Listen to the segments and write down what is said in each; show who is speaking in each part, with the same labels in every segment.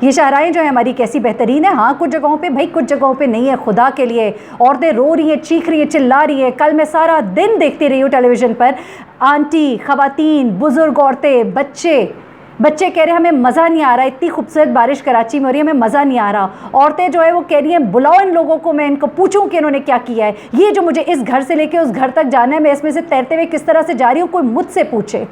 Speaker 1: یہ شاہراہیں جو ہیں ہماری کیسی بہترین ہیں. ہاں کچھ جگہوں پہ بھائی کچھ جگہوں پہ نہیں ہے. خدا کے لیے عورتیں رو رہی ہیں, چیخ رہی ہیں, چلا رہی ہیں. کل میں سارا دن دیکھتی رہی ہوں ٹیلی ویژن پر, آنٹی, خواتین, بزرگ عورتیں, بچے کہہ رہے ہیں ہمیں مزہ نہیں آ رہا, اتنی خوبصورت بارش کراچی میں ہو رہی ہے, ہمیں مزہ نہیں آ رہا. عورتیں جو ہے وہ کہہ رہی ہیں بلاؤ ان لوگوں کو, میں ان کو پوچھوں کہ انہوں نے کیا کیا ہے. یہ جو مجھے اس گھر سے لے کے اس گھر تک جانا ہے, میں اس میں سے تیرتے ہوئے کس طرح سے جا رہی ہوں, کوئی مجھ سے پوچھے.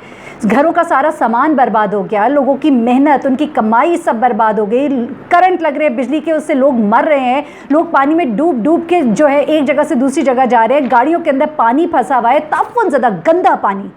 Speaker 1: گھروں کا سارا سامان برباد ہو گیا, لوگوں کی محنت, ان کی کمائی سب برباد ہو گئی. کرنٹ لگ رہے ہیں بجلی کے, اس سے لوگ مر رہے ہیں. لوگ پانی میں ڈوب کے جو ہے ایک جگہ سے دوسری جگہ جا رہے ہیں. گاڑیوں کے اندر پانی پھنسا ہوا ہے, تعفن زدہ گندا پانی.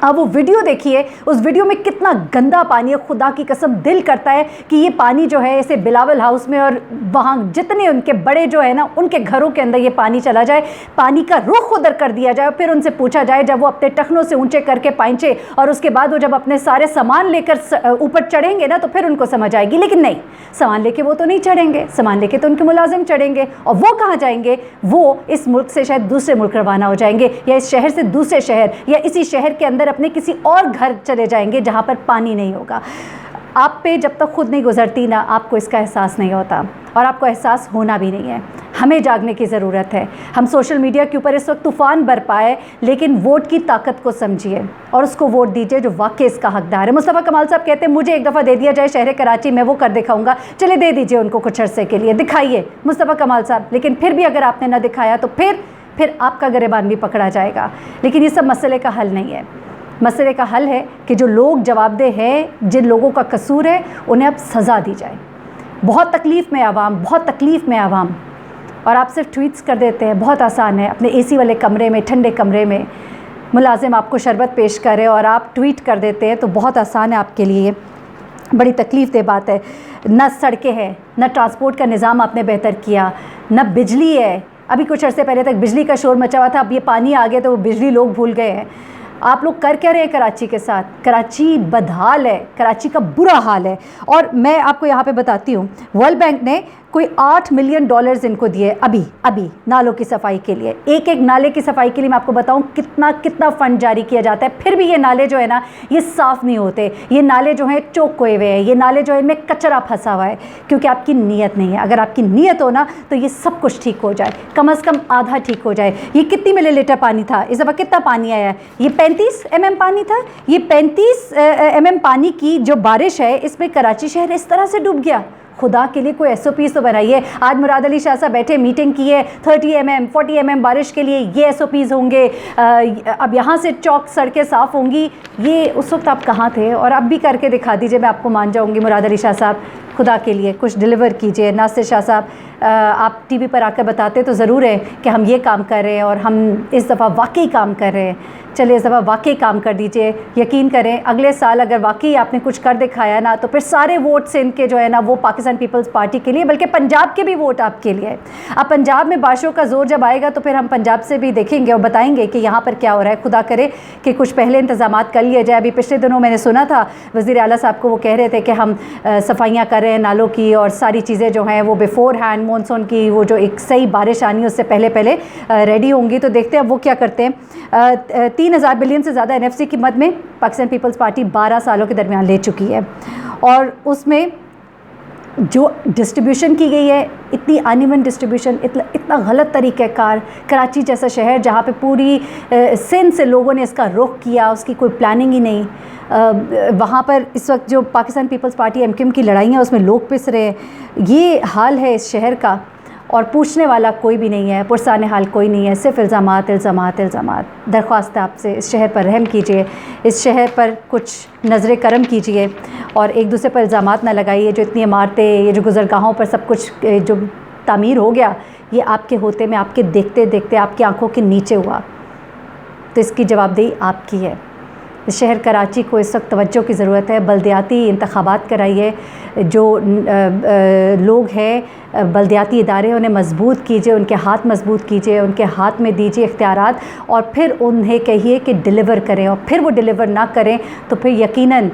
Speaker 1: اب وہ ویڈیو دیکھیے, اس ویڈیو میں کتنا گندا پانی ہے. خدا کی قسم دل کرتا ہے کہ یہ پانی جو ہے اسے بلاول ہاؤس میں اور وہاں جتنے ان کے بڑے جو ہے نا ان کے گھروں کے اندر یہ پانی چلا جائے, پانی کا رخ ادھر کر دیا جائے, اور پھر ان سے پوچھا جائے جب وہ اپنے ٹخنوں سے اونچے کر کے پائنچے اور اس کے بعد وہ جب اپنے سارے سامان لے کر اوپر چڑھیں گے نا تو پھر ان کو سمجھ آئے گی. لیکن نہیں, سامان لے کے وہ تو نہیں چڑھیں گے, سامان لے کے تو ان کے ملازم چڑھیں گے. اور وہ کہاں جائیں گے؟ وہ اس ملک سے شاید دوسرے ملک روانہ ہو جائیں گے, یا اس شہر سے دوسرے شہر, یا اسی شہر کے اندر اپنے کسی اور گھر چلے جائیں گے جہاں پر پانی نہیں ہوگا. آپ پہ جب تک خود نہیں گزرتی نا آپ کو اس کا احساس نہیں ہوتا, اور آپ کو احساس ہونا بھی نہیں ہے. ہمیں جاگنے کی ضرورت ہے. ہم سوشل میڈیا کے اوپر اس وقت طوفان برپائے, لیکن ووٹ کی طاقت کو سمجھیے اور اس کو ووٹ دیجیے جو واقعی اس کا حقدار ہے. مصطفیٰ کمال صاحب کہتے ہیں مجھے ایک دفعہ دے دیا جائے شہر کراچی, میں وہ کر دکھاؤں گا. چلے دے دیجیے ان کو کچھ عرصے کے لیے, دکھائیے مصطفیٰ کمال صاحب. لیکن پھر بھی اگر آپ نے نہ دکھایا تو پھر آپ کا گریبان بھی پکڑا جائے گا. لیکن یہ سب مسئلے کا حل نہیں ہے. مسئلے کا حل ہے کہ جو لوگ جواب دہ ہیں, جن لوگوں کا قصور ہے, انہیں اب سزا دی جائے. بہت تکلیف میں عوام, بہت تکلیف میں عوام, اور آپ صرف ٹویٹس کر دیتے ہیں. بہت آسان ہے, اپنے اے سی والے کمرے میں, ٹھنڈے کمرے میں ملازم آپ کو شربت پیش کرے اور آپ ٹویٹ کر دیتے ہیں, تو بہت آسان ہے آپ کے لیے. بڑی تکلیف دہ بات ہے. نہ سڑکیں ہیں, نہ ٹرانسپورٹ کا نظام آپ نے بہتر کیا, نہ بجلی ہے. ابھی کچھ عرصے پہلے تک بجلی کا شور مچا ہوا تھا, اب یہ پانی آ گیا تو وہ بجلی لوگ بھول گئے ہیں. آپ لوگ کر کیا رہے ہیں کراچی کے ساتھ؟ کراچی بدحال ہے, کراچی کا برا حال ہے. اور میں آپ کو یہاں پہ بتاتی ہوں, ورلڈ بینک نے کوئی $8 ملین ان کو دیے ابھی نالوں کی صفائی کے لیے. ایک نالے کی صفائی کے لیے میں آپ کو بتاؤں کتنا فنڈ جاری کیا جاتا ہے. پھر بھی یہ نالے جو ہے نا یہ صاف نہیں ہوتے. یہ نالے جو ہیں چوک کوئے ہوئے ہیں, یہ نالے جو ہیں ان میں کچرا پھنسا ہوا ہے, کیونکہ آپ کی نیت نہیں ہے. اگر آپ کی نیت ہو نا تو یہ سب کچھ ٹھیک ہو جائے, کم از کم آدھا ٹھیک ہو جائے. یہ کتنی ملی لیٹر پانی تھا اس دفعہ؟ کتنا پانی آیا ہے؟ یہ 35 mm پانی تھا. یہ 35 mm پانی کی جو بارش ہے اس میں کراچی شہر اس طرح سے ڈوب گیا. خدا کے لیے کوئی ایس او پیز تو بنائیے. آج مراد علی شاہ صاحب بیٹھے میٹنگ کی ہے, 30 mm 40 mm بارش کے لیے یہ ایس او پیز ہوں گے, اب یہاں سے چوک سڑکیں صاف ہوں گی. یہ اس وقت آپ کہاں تھے؟ اور اب بھی کر کے دکھا دیجئے, میں آپ کو مان جاؤں گی. مراد علی شاہ صاحب خدا کے لیے کچھ ڈیلیور کیجئے. ناصر شاہ صاحب آپ ٹی وی پر آ کر بتاتے تو ضرور ہے کہ ہم یہ کام کر رہے ہیں اور ہم اس دفعہ واقعی کام کر رہے ہیں. چلے اس دفعہ واقعی کام کر دیجئے. یقین کریں اگلے سال اگر واقعی آپ نے کچھ کر دکھایا نا تو پھر سارے ووٹس ان کے جو ہے نا وہ پاکستان پیپلز پارٹی کے لیے, بلکہ پنجاب کے بھی ووٹ آپ کے لیے ہے. اب پنجاب میں بارشوں کا زور جب آئے گا تو پھر ہم پنجاب سے بھی دیکھیں گے اور بتائیں گے کہ یہاں پر کیا ہو رہا ہے. خدا کرے کہ کچھ پہلے انتظامات کر لیے جائے. ابھی پچھلے دنوں میں نے سنا تھا وزیر اعلیٰ صاحب کو وہ کہہ رہے تھے کہ ہم صفائیاں کر رہے ہیں نالوں کی, اور ساری چیزیں جو ہیں وہ بیفور ہینڈ مونسون کی وہ جو ایک صحیح بارش آنی اس سے پہلے ریڈی ہوں گی. تو دیکھتے ہیں اب وہ کیا کرتے ہیں. 3000 بلین سے زیادہ NFC کی مد میں پاکستان پیپلز پارٹی 12 سالوں کے درمیان لے چکی ہے, اور اس میں جو ڈسٹریبیوشن کی گئی ہے اتنی ان ایون ڈسٹریبیوشن, اتنا غلط طریقہ کار. کراچی جیسا شہر جہاں پہ پوری سندھ سے لوگوں نے اس کا رخ کیا, اس کی کوئی پلاننگ ہی نہیں. وہاں پر اس وقت جو پاکستان پیپلز پارٹی MQM کی لڑائیاں اس میں لوگ پس رہے ہیں. یہ حال ہے اس شہر کا, اور پوچھنے والا کوئی بھی نہیں ہے, پرسان حال کوئی نہیں ہے, صرف الزامات الزامات الزامات. درخواست ہے آپ سے اس شہر پر رحم کیجئے, اس شہر پر کچھ نظر کرم کیجئے, اور ایک دوسرے پر الزامات نہ لگائیے. جو اتنی عمارتیں, یہ جو گزرگاہوں پر سب کچھ جو تعمیر ہو گیا, یہ آپ کے ہوتے میں, آپ کے دیکھتے دیکھتے آپ کی آنکھوں کے نیچے ہوا. تو اس کی جواب دہی آپ کی ہے. شہر کراچی کو اس وقت توجہ کی ضرورت ہے. بلدیاتی انتخابات کرائیے, جو لوگ ہیں بلدیاتی ادارے انہیں مضبوط کیجئے, ان کے ہاتھ مضبوط کیجئے, ان کے ہاتھ میں دیجئے اختیارات, اور پھر انہیں کہیے کہ ڈیلیور کریں. اور پھر وہ ڈیلیور نہ کریں تو پھر یقیناً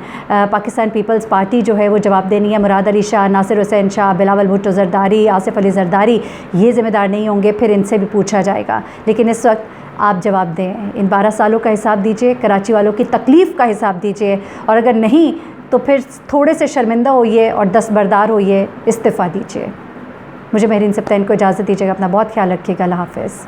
Speaker 1: پاکستان پیپلز پارٹی جو ہے وہ جواب دینی ہے. مراد علی شاہ, ناصر حسین شاہ, بلاول بھٹو زرداری, آصف علی زرداری یہ ذمہ دار نہیں ہوں گے, پھر ان سے بھی پوچھا جائے گا. لیکن اس وقت آپ جواب دیں, ان 12 سالوں کا حساب دیجئے, کراچی والوں کی تکلیف کا حساب دیجئے, اور اگر نہیں تو پھر تھوڑے سے شرمندہ ہوئیے اور دستبردار ہوئیے، استعفیٰ دیجیے۔ مجھے مہرین سبطین کو اجازت دیجیے گا، اپنا بہت خیال رکھیے گا، اللہ حافظ۔